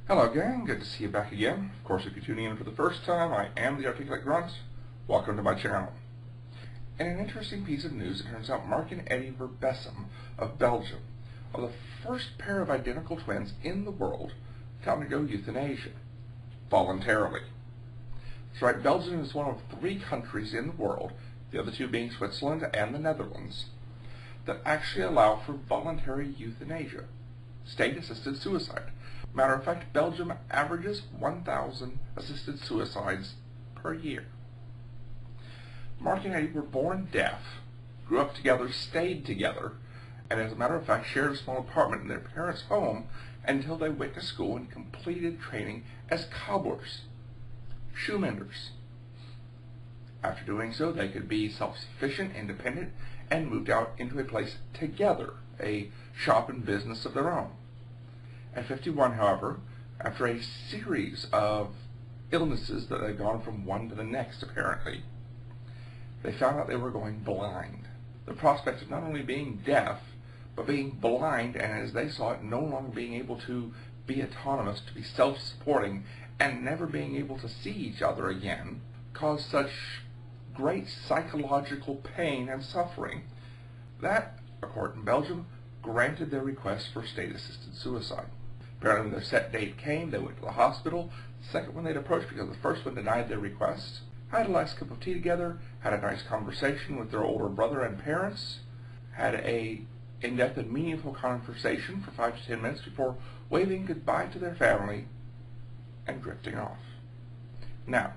Hello gang, good to see you back again. Of course, if you're tuning in for the first time, I am the Articulate Grunt. Welcome to my channel. In an interesting piece of news, it turns out Mark and Eddie Verbessem of Belgium are the first pair of identical twins in the world to undergo euthanasia, voluntarily. That's right, Belgium is one of 3 countries in the world, the other 2 being Switzerland and the Netherlands, that actually allow for voluntary euthanasia, state-assisted suicide. Matter of fact, Belgium averages 1,000 assisted suicides per year. Mark and Eddie were born deaf, grew up together, stayed together, and as a matter of fact shared a small apartment in their parents' home until they went to school and completed training as cobblers, shoe menders. After doing so, they could be self-sufficient, independent, and moved out into a place together, a shop and business of their own. At 51, however, after a series of illnesses that had gone from one to the next, apparently, they found out they were going blind. The prospect of not only being deaf, but being blind, and as they saw it, no longer being able to be autonomous, to be self-supporting, and never being able to see each other again, caused such great psychological pain and suffering that a court in Belgium granted their request for state-assisted suicide. Apparently when their set date came, they went to the hospital. The second one they'd approached because the first one denied their request. Had a nice cup of tea together, had a nice conversation with their older brother and parents, had a in-depth and meaningful conversation for 5 to 10 minutes before waving goodbye to their family and drifting off. Now,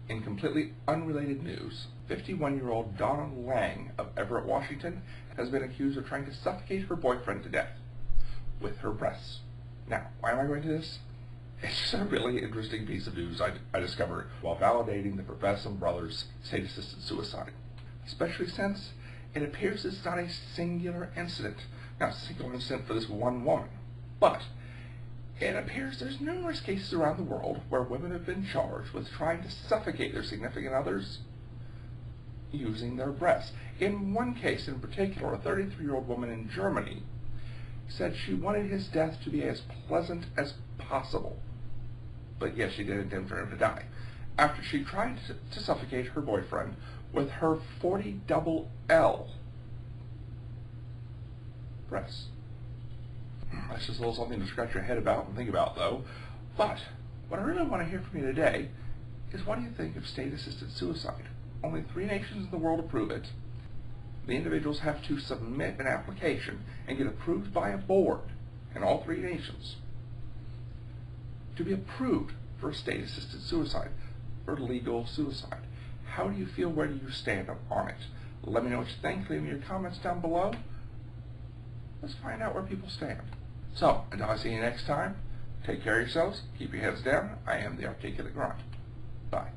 in completely unrelated news, 51-year-old Donna Lang of Everett, Washington, has been accused of trying to suffocate her boyfriend to death with her breasts. Now, why am I going to this? It's just a really interesting piece of news I discovered while validating the Verbessem brothers' state-assisted suicide, especially since it appears it's not a singular incident, not a single incident for this one woman, but it appears there's numerous cases around the world where women have been charged with trying to suffocate their significant others using their breasts. In one case in particular, a 33-year-old woman in Germany said she wanted his death to be as pleasant as possible. But yes, she did intend for him to die. After she tried to suffocate her boyfriend with her 40 double L breasts. That's just a little something to scratch your head about and think about, though. But what I really want to hear from you today is, what do you think of state-assisted suicide? Only 3 nations in the world approve it. The individuals have to submit an application and get approved by a board in all 3 nations to be approved for state-assisted suicide, for legal suicide. How do you feel? Where do you stand on it? Let me know what you think. Leave me your comments down below. Let's find out where people stand. So, until I see you next time, take care of yourselves, keep your heads down. I am the Articulate Grunt. Bye.